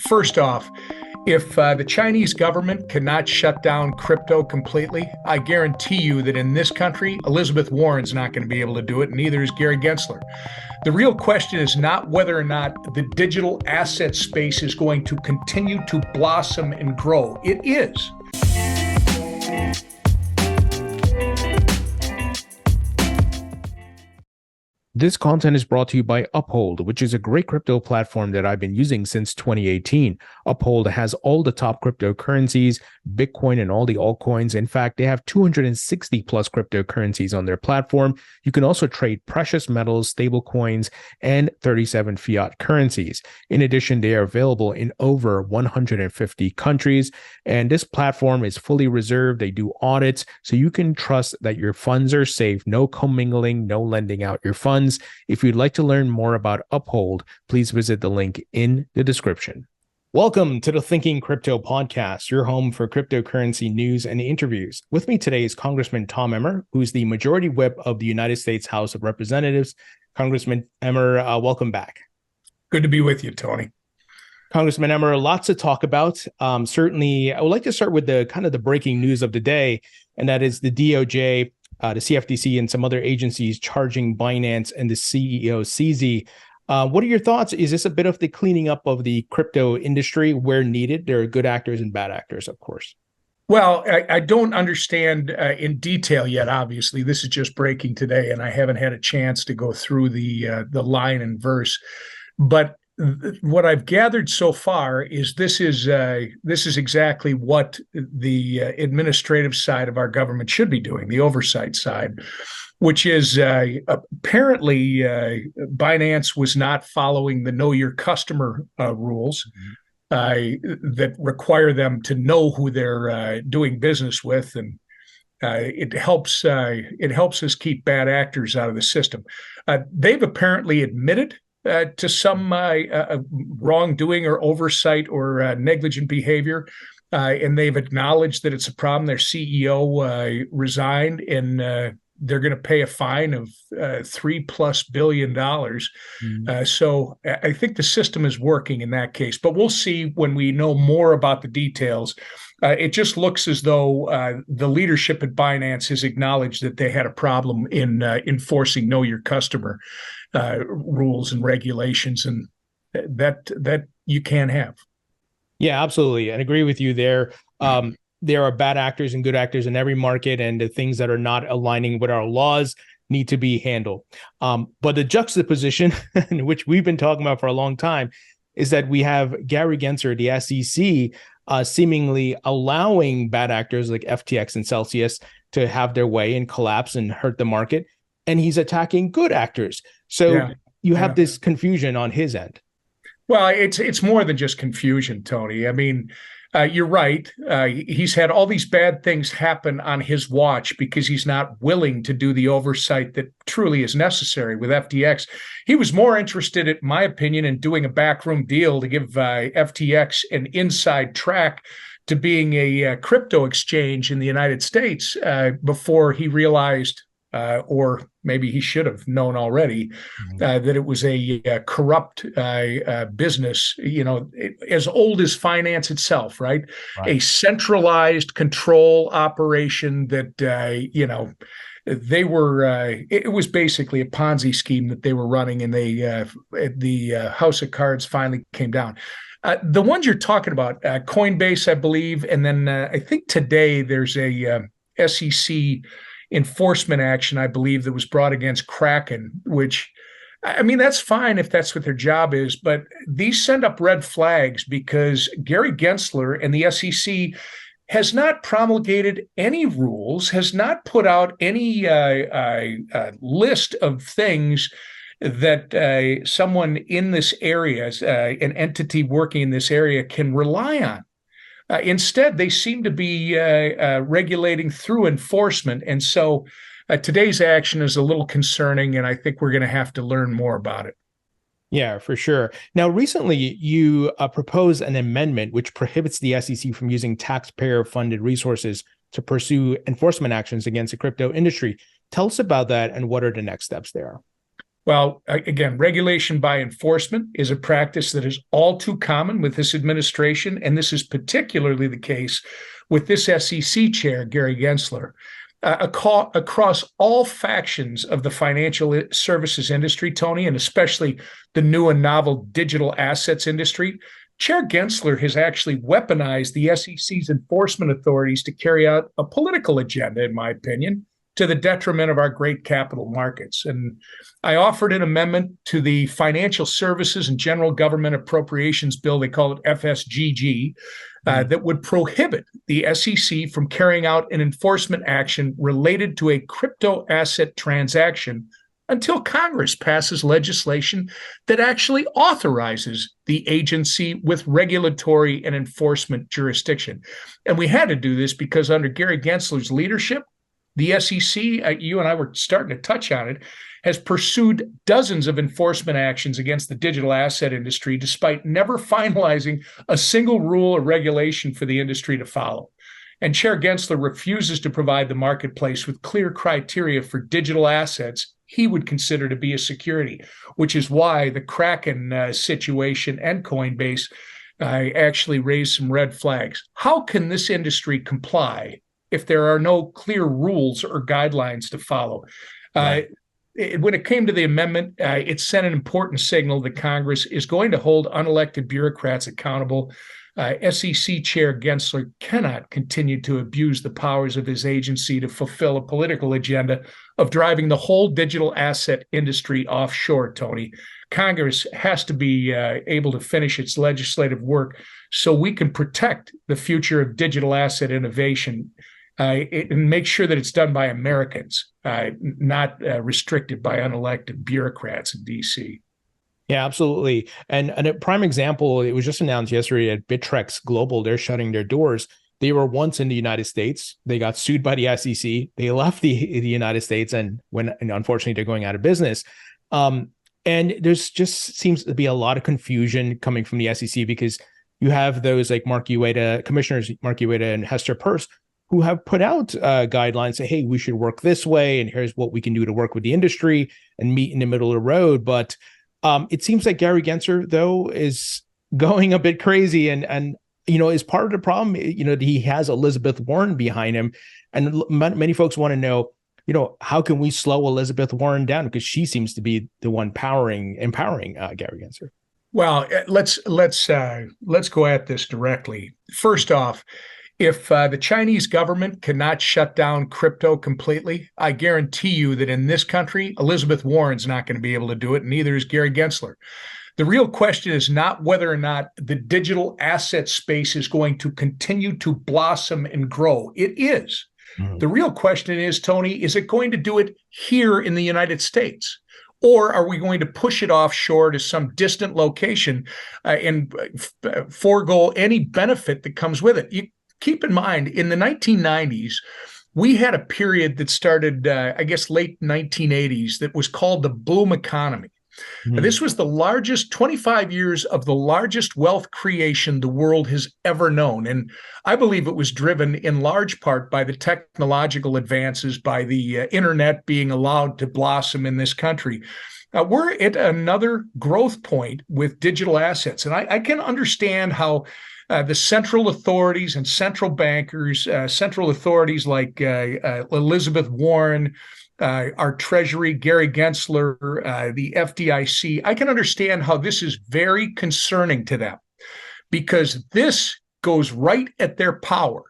First off, if the Chinese government cannot shut down crypto completely, I guarantee you that in this country, Elizabeth Warren's not going to be able to do it, and neither is Gary Gensler. The real question is not whether or not the digital asset space is going to continue to blossom and grow. It is. This content is brought to you by Uphold, which is a great crypto platform that I've been using since 2018. Uphold has all the top cryptocurrencies, Bitcoin, and all the altcoins. In fact, they have 260 plus cryptocurrencies on their platform. You can also trade precious metals, stablecoins, and 37 fiat currencies. In addition, they are available in over 150 countries. And this platform is fully reserved. They do audits, so you can trust that your funds are safe, no commingling, no lending out your funds. If you'd like to learn more about Uphold, please visit the link in the description. Welcome to the Thinking Crypto podcast, your home for cryptocurrency news and interviews. With me today is Congressman Tom Emmer, who's the Majority Whip of the United States House of Representatives. Congressman Emmer, welcome back. Good to be with you, Tony. Congressman Emmer, lots to talk about. Certainly, I would like to start with the breaking news of the day, and that is the DOJ, the CFTC, and some other agencies charging Binance and the CEO, CZ. What are your thoughts? Is this a bit of the cleaning up of the crypto industry where needed? There are good actors and bad actors, of course. Well, I don't understand in detail yet. Obviously, this is just breaking today, and I haven't had a chance to go through the line and verse. But what I've gathered so far is this is exactly what the administrative side of our government should be doing, the oversight side, which is apparently Binance was not following the Know Your Customer rules that require them to know who they're doing business with, and it helps us keep bad actors out of the system. They've apparently admitted to some wrongdoing or oversight or negligent behavior, and they've acknowledged that it's a problem. Their CEO resigned, and they're going to pay a fine of $3+ billion. So I think the system is working in that case, but we'll see when we know more about the details. It just looks as though the leadership at Binance has acknowledged that they had a problem in enforcing Know Your Customer rules and regulations, and that you can't have. Yeah, absolutely. And agree with you there. There are bad actors and good actors in every market, and the things that are not aligning with our laws need to be handled. But the juxtaposition, which we've been talking about for a long time, is that we have Gary Gensler, the SEC, seemingly allowing bad actors like FTX and Celsius to have their way and collapse and hurt the market. And he's attacking good actors. So you have this confusion on his end. Well, it's more than just confusion, Tony. I mean, you're right. He's had all these bad things happen on his watch because he's not willing to do the oversight that truly is necessary with FTX. He was more interested, in my opinion, in doing a backroom deal to give FTX an inside track to being a crypto exchange in the United States before he realized, or maybe he should have known already, that it was a corrupt business, as old as finance itself, right? A centralized control operation that, they were, it was basically a Ponzi scheme that they were running, and the house of cards finally came down. The ones you're talking about, Coinbase, I believe, and then I think today there's a SEC enforcement action, I believe, that was brought against Kraken, which, I mean, that's fine if that's what their job is, but these send up red flags because Gary Gensler and the SEC has not promulgated any rules, has not put out any list of things that someone in this area, an entity working in this area, can rely on. Instead, they seem to be regulating through enforcement. And so today's action is a little concerning, and I think we're going to have to learn more about it. Yeah, for sure. Now, recently, you proposed an amendment which prohibits the SEC from using taxpayer-funded resources to pursue enforcement actions against the crypto industry. Tell us about that, and what are the next steps there? Well, again, regulation by enforcement is a practice that is all too common with this administration, and this is particularly the case with this SEC chair, Gary Gensler. Across all factions of the financial services industry, Tony, and especially the new and novel digital assets industry, Chair Gensler has actually weaponized the SEC's enforcement authorities to carry out a political agenda, in my opinion, to the detriment of our great capital markets. And I offered an amendment to the Financial Services and General Government Appropriations Bill, they call it FSGG, that would prohibit the SEC from carrying out an enforcement action related to a crypto asset transaction until Congress passes legislation that actually authorizes the agency with regulatory and enforcement jurisdiction. And we had to do this because under Gary Gensler's leadership, the SEC, you and I were starting to touch on it, has pursued dozens of enforcement actions against the digital asset industry, despite never finalizing a single rule or regulation for the industry to follow. And Chair Gensler refuses to provide the marketplace with clear criteria for digital assets he would consider to be a security, which is why the Kraken situation and Coinbase actually raised some red flags. How can this industry comply if there are no clear rules or guidelines to follow? Right. When it came to the amendment, it sent an important signal that Congress is going to hold unelected bureaucrats accountable. SEC Chair Gensler cannot continue to abuse the powers of his agency to fulfill a political agenda of driving the whole digital asset industry offshore, Tony. Congress has to be able to finish its legislative work so we can protect the future of digital asset innovation and make sure that it's done by Americans, not restricted by unelected bureaucrats in D.C. Yeah, absolutely. And a prime example, it was just announced yesterday at Bittrex Global, they're shutting their doors. They were once in the United States. They got sued by the SEC. They left the United States and unfortunately they're going out of business. And there's just seems to be a lot of confusion coming from the SEC because you have those like Commissioners Mark Ueda and Hester Peirce, who have put out guidelines say, hey, we should work this way, and here's what we can do to work with the industry and meet in the middle of the road. But it seems like Gary Gensler, though, is going a bit crazy and is part of the problem. He has Elizabeth Warren behind him, and many folks want to know, how can we slow Elizabeth Warren down, because she seems to be the one empowering Gary Gensler. Well, let's go at this directly. First off, if the Chinese government cannot shut down crypto completely, I guarantee you that in this country, Elizabeth Warren's not going to be able to do it, and neither is Gary Gensler. The real question is not whether or not the digital asset space is going to continue to blossom and grow. It is. Mm-hmm. The real question is, Tony, is it going to do it here in the United States? Or are we going to push it offshore to some distant location and forego any benefit that comes with it? Keep in mind, in the 1990s, we had a period that started, late 1980s that was called the boom economy. Mm-hmm. This was the largest 25 years of the largest wealth creation the world has ever known. And I believe it was driven in large part by the technological advances, by the internet being allowed to blossom in this country. We're at another growth point with digital assets. And I can understand how the central authorities and central bankers, central authorities like Elizabeth Warren, our Treasury, Gary Gensler, the FDIC, I can understand how this is very concerning to them, because this goes right at their power.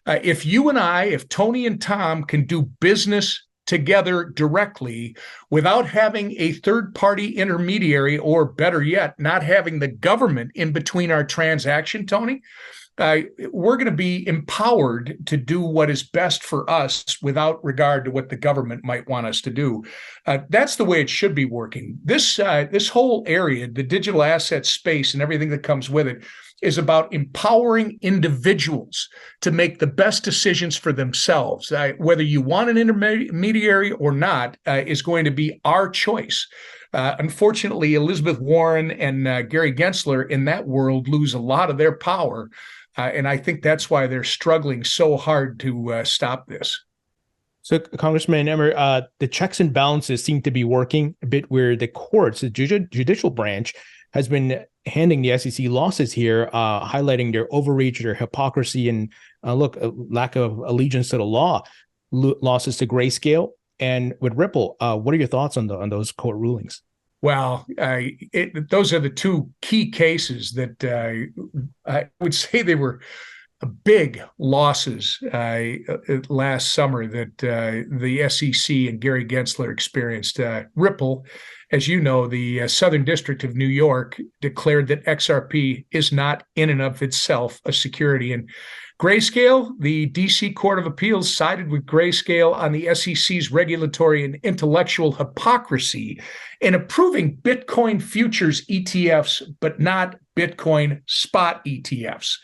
If you and I, if Tony and Tom can do business together directly without having a third-party intermediary, or better yet, not having the government in between our transaction, Tony, we're going to be empowered to do what is best for us without regard to what the government might want us to do. That's the way it should be working. This whole area, the digital asset space and everything that comes with it, is about empowering individuals to make the best decisions for themselves. Whether you want an intermediary or not is going to be our choice. Unfortunately, Elizabeth Warren and Gary Gensler in that world lose a lot of their power. And I think that's why they're struggling so hard to stop this. So, Congressman Emmer, the checks and balances seem to be working a bit where the courts, the judicial branch, has been handing the SEC losses here, highlighting their overreach, their hypocrisy, and lack of allegiance to the law. Losses to Grayscale and with Ripple. What are your thoughts on those court rulings? Well, those are the two key cases that I would say they were big losses last summer that the SEC and Gary Gensler experienced. Ripple, as you know, the Southern District of New York declared that XRP is not in and of itself a security. And Grayscale, the DC Court of Appeals sided with Grayscale on the SEC's regulatory and intellectual hypocrisy in approving Bitcoin futures ETFs, but not Bitcoin spot ETFs,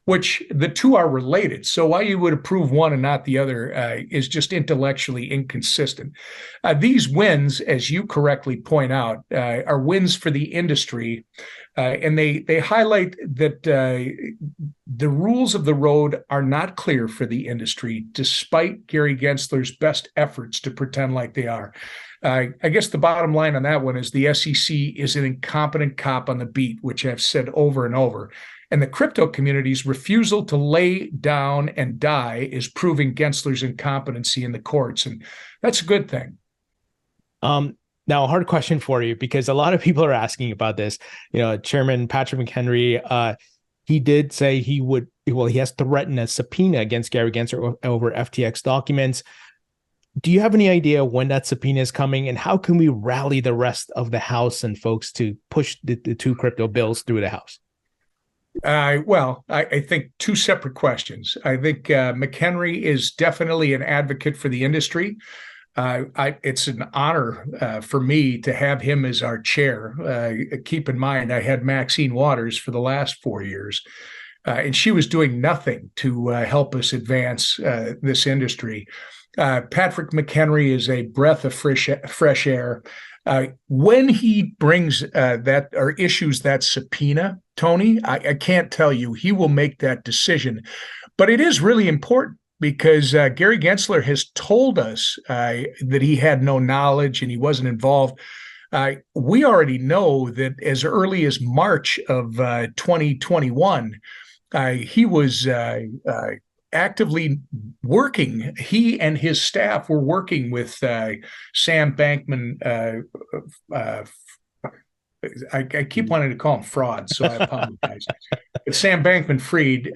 which the two are related. So why you would approve one and not the other is just intellectually inconsistent. These wins, as you correctly point out, are wins for the industry. And they highlight that the rules of the road are not clear for the industry, despite Gary Gensler's best efforts to pretend like they are. I guess the bottom line on that one is the SEC is an incompetent cop on the beat, which I've said over and over. And the crypto community's refusal to lay down and die is proving Gensler's incompetency in the courts. And that's a good thing. Now, a hard question for you, because a lot of people are asking about this. Chairman Patrick McHenry, he did say he has threatened a subpoena against Gary Gensler over FTX documents. Do you have any idea when that subpoena is coming, and how can we rally the rest of the House and folks to push the two crypto bills through the House? I think two separate questions. I think McHenry is definitely an advocate for the industry. It's an honor for me to have him as our chair. Keep in mind, I had Maxine Waters for the last 4 years, and she was doing nothing to help us advance this industry. Patrick McHenry is a breath of fresh air. When he brings that or issues that subpoena, Tony, I can't tell you, he will make that decision. But it is really important because Gary Gensler has told us that he had no knowledge and he wasn't involved. We already know that as early as March of 2021, he was actively working. He and his staff were working with Sam Bankman. I keep wanting to call him fraud, so I apologize. But Sam Bankman-Fried,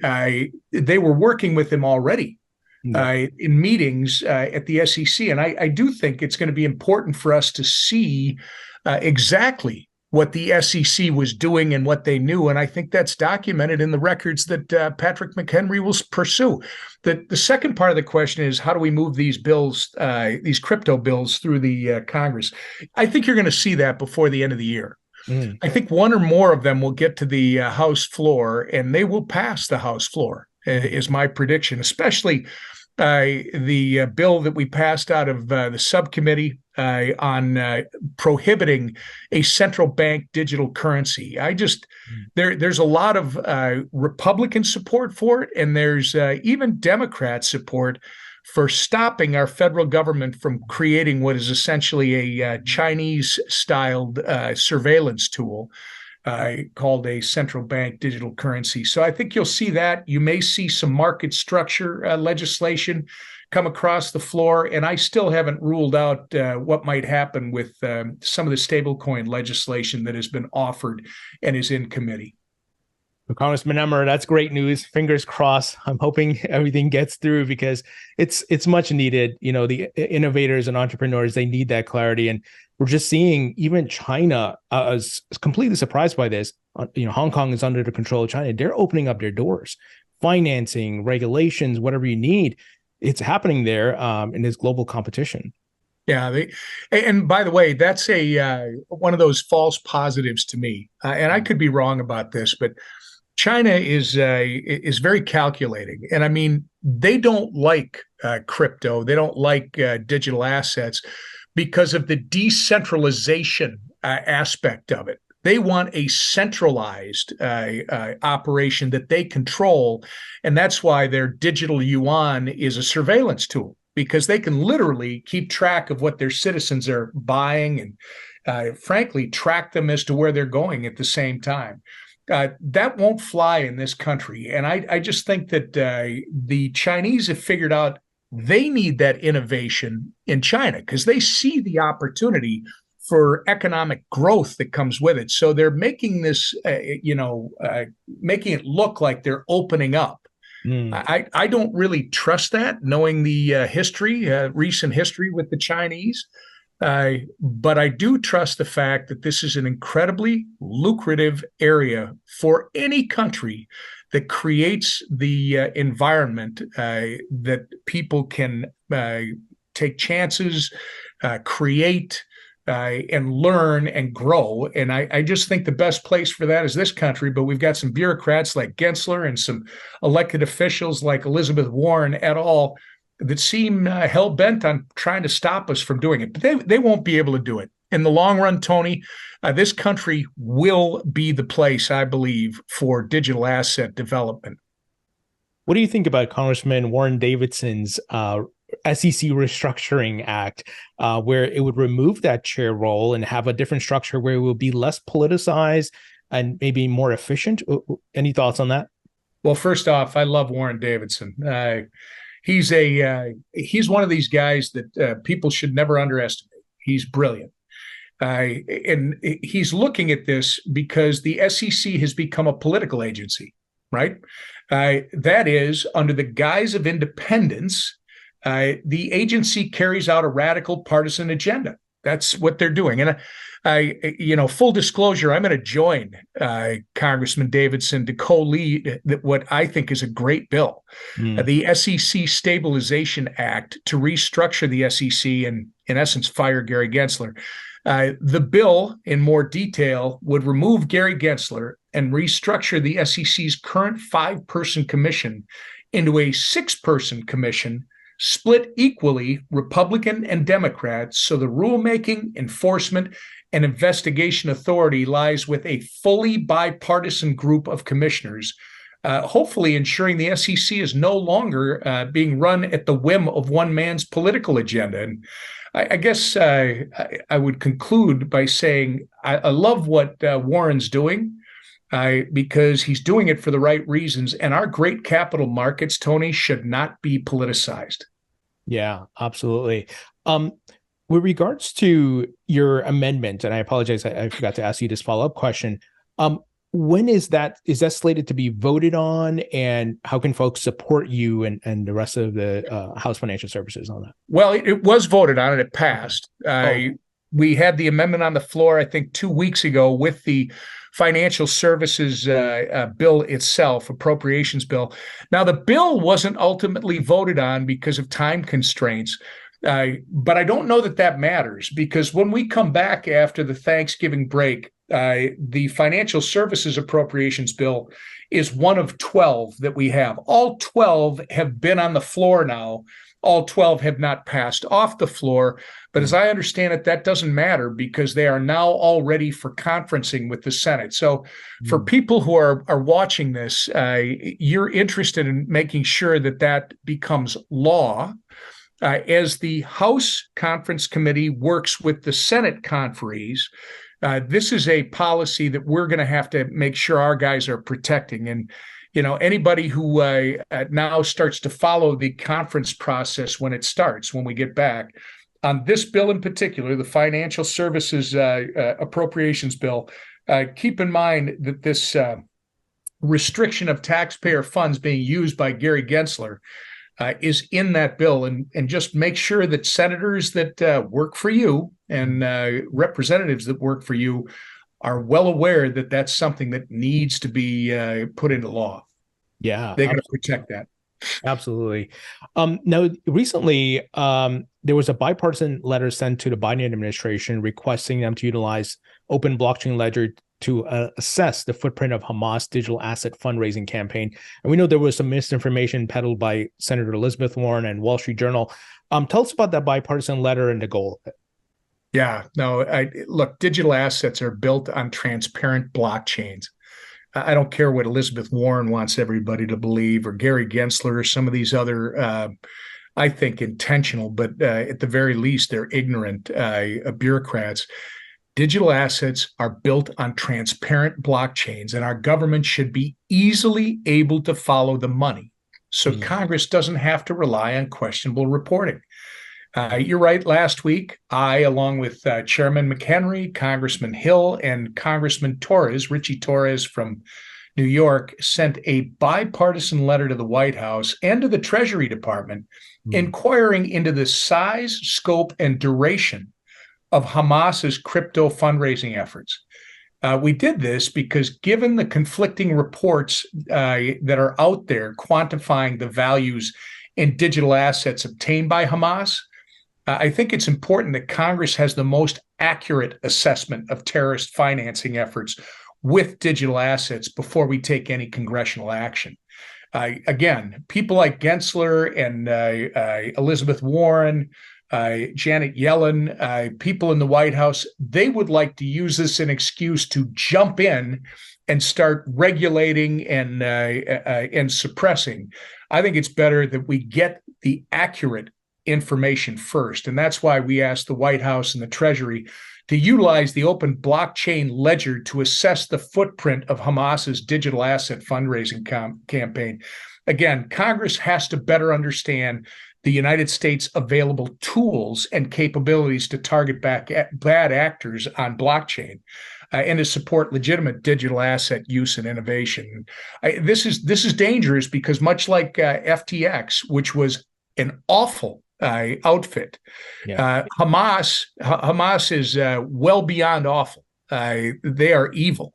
they were working with him already in meetings at the SEC. And I do think it's going to be important for us to see exactly what the SEC was doing and what they knew. And I think that's documented in the records that Patrick McHenry will pursue. The second part of the question is, how do we move these bills, these crypto bills through the Congress? I think you're going to see that before the end of the year. I think one or more of them will get to the House floor, and they will pass the House floor, is my prediction, especially the bill that we passed out of the subcommittee on prohibiting a central bank digital currency. There's a lot of Republican support for it, and there's even Democrat support for stopping our federal government from creating what is essentially a Chinese-styled surveillance tool called a central bank digital currency. So I think you'll see that. You may see some market structure legislation come across the floor, and I still haven't ruled out what might happen with some of the stablecoin legislation that has been offered and is in committee. Well, Congressman Emmer, that's great news. Fingers crossed. I'm hoping everything gets through because it's much needed. The innovators and entrepreneurs, they need that clarity. And we're just seeing even China is completely surprised by this. Hong Kong is under the control of China. They're opening up their doors, financing, regulations, whatever you need. It's happening there in this global competition. Yeah, and by the way, that's one of those false positives to me. And I could be wrong about this, but China is very calculating, and I mean they don't like crypto, they don't like digital assets because of the decentralization aspect of it. They want a centralized operation that they control, and that's why their digital yuan is a surveillance tool. because they can literally keep track of what their citizens are buying and, frankly, track them as to where they're going at the same time. That won't fly in this country. And I just think that the Chinese have figured out they need that innovation in China because they see the opportunity for economic growth that comes with it. So they're making this, making it look like they're opening up. I don't really trust that, knowing the recent history with the Chinese. But I do trust the fact that this is an incredibly lucrative area for any country that creates the environment that people can take chances, create, and learn and grow. And I just think the best place for that is this country. But we've got some bureaucrats like Gensler and some elected officials like Elizabeth Warren et al. That seem hell-bent on trying to stop us from doing it. But they won't be able to do it. In the long run, Tony, this country will be the place, I believe, for digital asset development. What do you think about Congressman Warren Davidson's SEC Restructuring Act, where it would remove that chair role and have a different structure where it will be less politicized and maybe more efficient? Any thoughts on that? Well, first off, I love Warren Davidson. He's one of these guys that people should never underestimate. He's brilliant. And he's looking at this because the SEC has become a political agency, right? That is, under the guise of independence, the agency carries out a radical partisan agenda. That's what they're doing. And full disclosure, I'm going to join Congressman Davidson to co-lead what I think is a great bill, the SEC Stabilization Act, to restructure the SEC and, in essence, fire Gary Gensler. The bill, in more detail, would remove Gary Gensler and restructure the SEC's current 5-person commission into a 6-person commission, split equally Republican and Democrat, so the rulemaking, enforcement, and investigation authority lies with a fully bipartisan group of commissioners, hopefully ensuring the SEC is no longer being run at the whim of one man's political agenda. And I guess I would conclude by saying I love what Warren's doing. Because he's doing it for the right reasons. And our great capital markets, Tony, should not be politicized. Yeah, absolutely. With regards to your amendment, and I apologize, I forgot to ask you this follow-up question. When is that slated to be voted on, and how can folks support you and the rest of the House Financial Services on that? Well, it was voted on and it passed. We had the amendment on the floor, I think, 2 weeks ago with the Financial Services bill itself, appropriations bill. Now, the bill wasn't ultimately voted on because of time constraints, but I don't know that matters, because when we come back after the Thanksgiving break, the Financial Services appropriations bill is one of 12 that we have. All 12 have been on the floor now. All 12 have not passed off the floor. But as I understand it, that doesn't matter because they are now all ready for conferencing with the Senate. So for people who are watching this, you're interested in making sure that becomes law. As the House Conference Committee works with the Senate conferees, this is a policy that we're going to have to make sure our guys are protecting. And anybody who now starts to follow the conference process when we get back, on this bill in particular, the Financial Services Appropriations Bill, keep in mind that this restriction of taxpayer funds being used by Gary Gensler is in that bill. And just make sure that senators that work for you and representatives that work for you are well aware that that's something that needs to be put into law. Yeah, they're going to protect that. Absolutely. Now, recently, there was a bipartisan letter sent to the Biden administration requesting them to utilize open blockchain ledger to assess the footprint of Hamas digital asset fundraising campaign. And we know there was some misinformation peddled by Senator Elizabeth Warren and Wall Street Journal. Tell us about that bipartisan letter and the goal of it. Yeah, no, look, digital assets are built on transparent blockchains. I don't care what Elizabeth Warren wants everybody to believe, or Gary Gensler, or some of these other I think, intentional, but at the very least, they're ignorant bureaucrats. Digital assets are built on transparent blockchains, and our government should be easily able to follow the money. So Congress doesn't have to rely on questionable reporting. You're right. Last week, I, along with Chairman McHenry, Congressman Hill, and Congressman Torres, Richie Torres from New York, sent a bipartisan letter to the White House and to the Treasury Department inquiring into the size, scope, and duration of Hamas's crypto fundraising efforts. We did this because, given the conflicting reports that are out there quantifying the values in digital assets obtained by Hamas, I think it's important that Congress has the most accurate assessment of terrorist financing efforts with digital assets before we take any congressional action. Again, people like Gensler and Elizabeth Warren, Janet Yellen, people in the White House, they would like to use this as an excuse to jump in and start regulating and suppressing. I think it's better that we get the accurate information first. And that's why we asked the White House and the Treasury to utilize the open blockchain ledger to assess the footprint of Hamas's digital asset fundraising campaign. Again, Congress has to better understand the United States' available tools and capabilities to target bad actors on blockchain and to support legitimate digital asset use and innovation. This is dangerous because, much like FTX, which was an awful outfit, Hamas is well beyond awful. They are evil.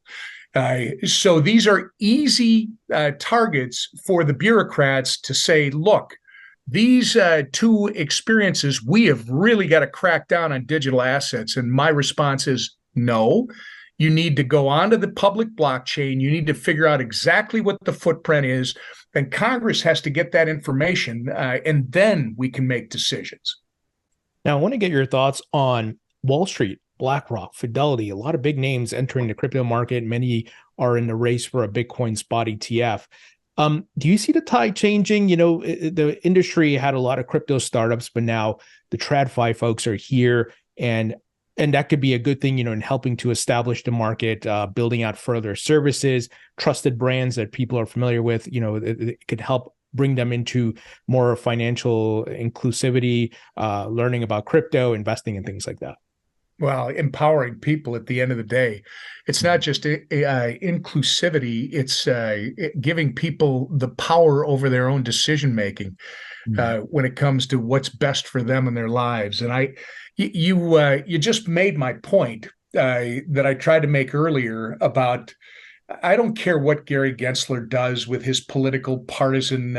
So these are easy targets for the bureaucrats to say, look, these two experiences, we have really got to crack down on digital assets. And my response is no. You need to go onto the public blockchain. You need to figure out exactly what the footprint is. And Congress has to get that information, and then we can make decisions. Now, I want to get your thoughts on Wall Street, BlackRock, Fidelity, a lot of big names entering the crypto market. Many are in the race for a Bitcoin spot ETF. Do you see the tide changing? You know, the industry had a lot of crypto startups, but now the TradFi folks are here, and that could be a good thing, you know, in helping to establish the market, building out further services, trusted brands that people are familiar with. You know, it could help bring them into more financial inclusivity, learning about crypto, investing, and things like that. Well, empowering people at the end of the day. It's not just inclusivity, it's giving people the power over their own decision-making when it comes to what's best for them in their lives. And you just made my point that I tried to make earlier about, I don't care what Gary Gensler does with his political partisan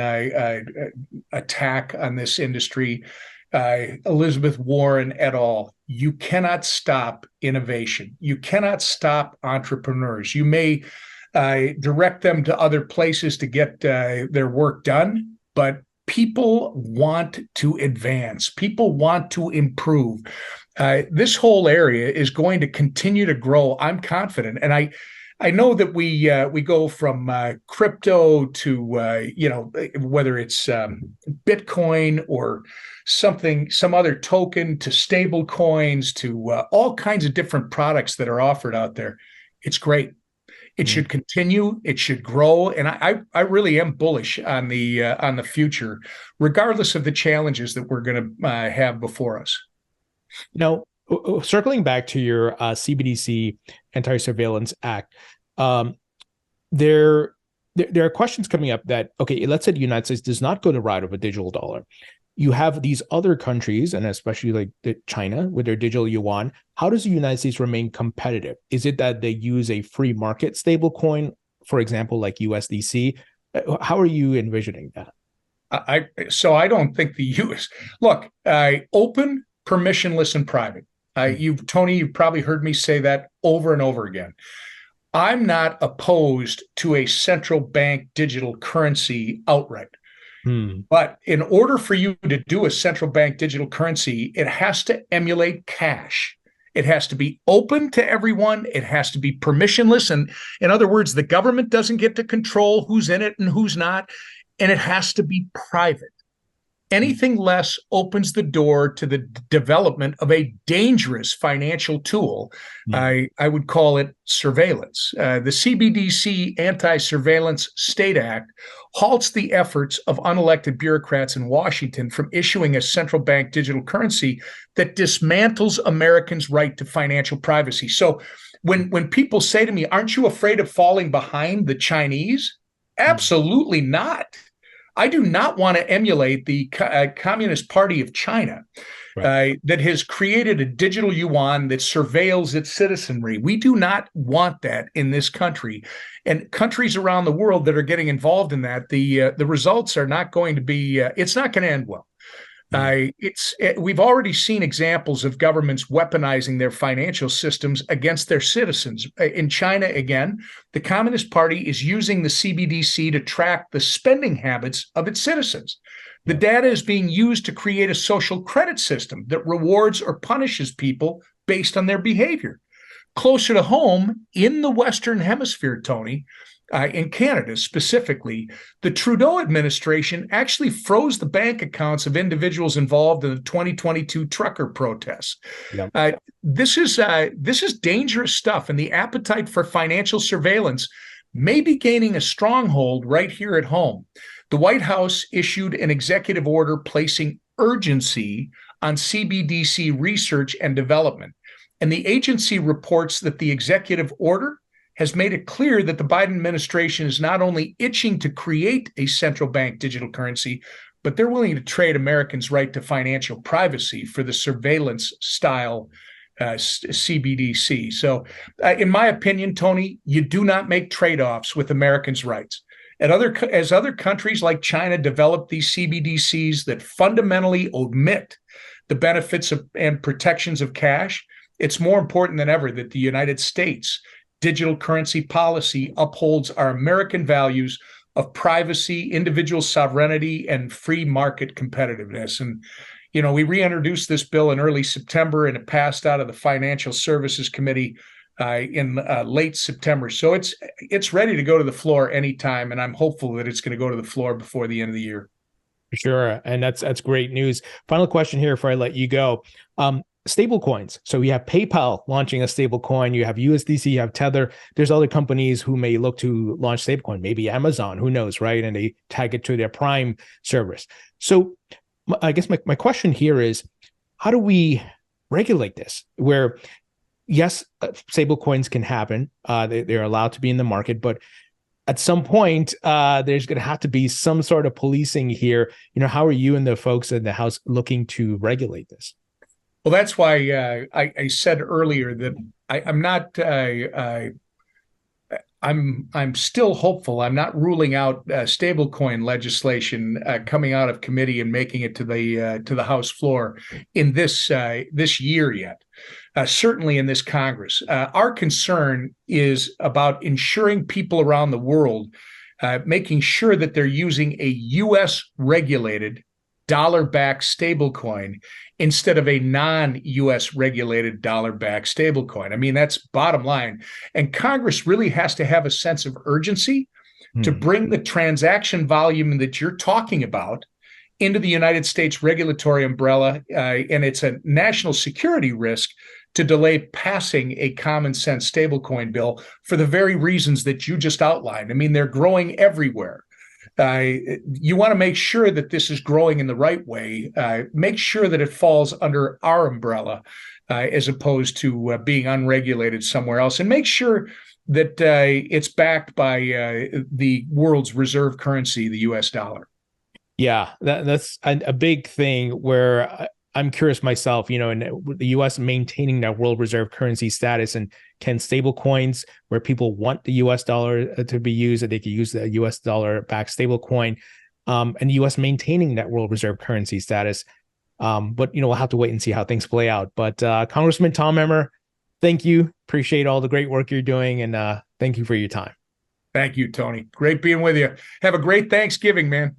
attack on this industry, Elizabeth Warren et al. You cannot stop innovation. You cannot stop entrepreneurs. You may direct them to other places to get their work done, but people want to advance. People want to improve. This whole area is going to continue to grow. I'm confident. And I know that we go from crypto to whether it's Bitcoin or some other token, to stable coins, to all kinds of different products that are offered out there. It's great. It should continue. It should grow, and I really am bullish on the future, regardless of the challenges that we're going to have before us. Now, circling back to your CBDC Anti-Surveillance Act, there are questions coming up that, okay, let's say the United States does not go the route of a digital dollar. You have these other countries, and especially like China with their digital yuan. How does the United States remain competitive? Is it that they use a free market stablecoin, for example, like USDC? How are you envisioning that? So I don't think the U.S. Look, open, permissionless, and private. Tony, you've probably heard me say that over and over again. I'm not opposed to a central bank digital currency outright. But in order for you to do a central bank digital currency, it has to emulate cash. It has to be open to everyone. It has to be permissionless. And in other words, the government doesn't get to control who's in it and who's not. And it has to be private. Anything less opens the door to the development of a dangerous financial tool. I would call it surveillance. The CBDC Anti-Surveillance State Act halts the efforts of unelected bureaucrats in Washington from issuing a central bank digital currency that dismantles Americans' right to financial privacy. So when people say to me, aren't you afraid of falling behind the Chinese? Absolutely not. I do not want to emulate the Communist Party of China that has created a digital yuan that surveils its citizenry. We do not want that in this country. And countries around the world that are getting involved in that, the results are not going to be, it's not going to end well. We've already seen examples of governments weaponizing their financial systems against their citizens. In China, again, the Communist Party is using the CBDC to track the spending habits of its citizens. The data is being used to create a social credit system that rewards or punishes people based on their behavior. Closer to home, in the Western Hemisphere, Tony, in Canada specifically, the Trudeau administration actually froze the bank accounts of individuals involved in the 2022 trucker protests. This is dangerous stuff, and the appetite for financial surveillance may be gaining a stronghold right here at home. The White House issued an executive order placing urgency on CBDC research and development, and the agency reports that the executive order has made it clear that the Biden administration is not only itching to create a central bank digital currency, but they're willing to trade Americans' right to financial privacy for the surveillance style CBDC. So in my opinion, Tony, you do not make trade-offs with Americans' rights. As other countries like China develop these CBDCs that fundamentally omit the benefits and protections of cash, it's more important than ever that the United States digital currency policy upholds our American values of privacy, individual sovereignty, and free market competitiveness. And, we reintroduced this bill in early September, and it passed out of the Financial Services Committee in late September. So it's ready to go to the floor anytime, and I'm hopeful that it's going to go to the floor before the end of the year. Sure, and that's great news. Final question here before I let you go. Stablecoins. So you have PayPal launching a stablecoin, you have USDC, you have Tether. There's other companies who may look to launch stablecoin, maybe Amazon, who knows, right? And they tag it to their Prime service. So I guess my question here is, how do we regulate this? Where, yes, stablecoins can happen. They're allowed to be in the market, but at some point, there's going to have to be some sort of policing here. How are you and the folks in the House looking to regulate this? Well, that's why I said earlier that I'm still hopeful. I'm not ruling out stablecoin legislation coming out of committee and making it to the House floor in this year yet. Certainly in this Congress, our concern is about ensuring people around the world, making sure that they're using a U.S. regulated dollar-backed stablecoin instead of a non-U.S. regulated dollar-backed stablecoin. I mean, that's bottom line. And Congress really has to have a sense of urgency to bring the transaction volume that you're talking about into the United States regulatory umbrella. And it's a national security risk to delay passing a common sense stablecoin bill for the very reasons that you just outlined. I mean, they're growing everywhere. You want to make sure that this is growing in the right way. Make sure that it falls under our umbrella as opposed to being unregulated somewhere else. And make sure that it's backed by the world's reserve currency, the U.S. dollar. Yeah, that's a big thing where I'm curious myself, in the U.S. maintaining that world reserve currency status, and can stable coins where people want the U.S. dollar to be used, that they can use the U.S. dollar backed stable coin, and the U.S. maintaining that world reserve currency status. But, we'll have to wait and see how things play out. But Congressman Tom Emmer, thank you. Appreciate all the great work you're doing. And thank you for your time. Thank you, Tony. Great being with you. Have a great Thanksgiving, man.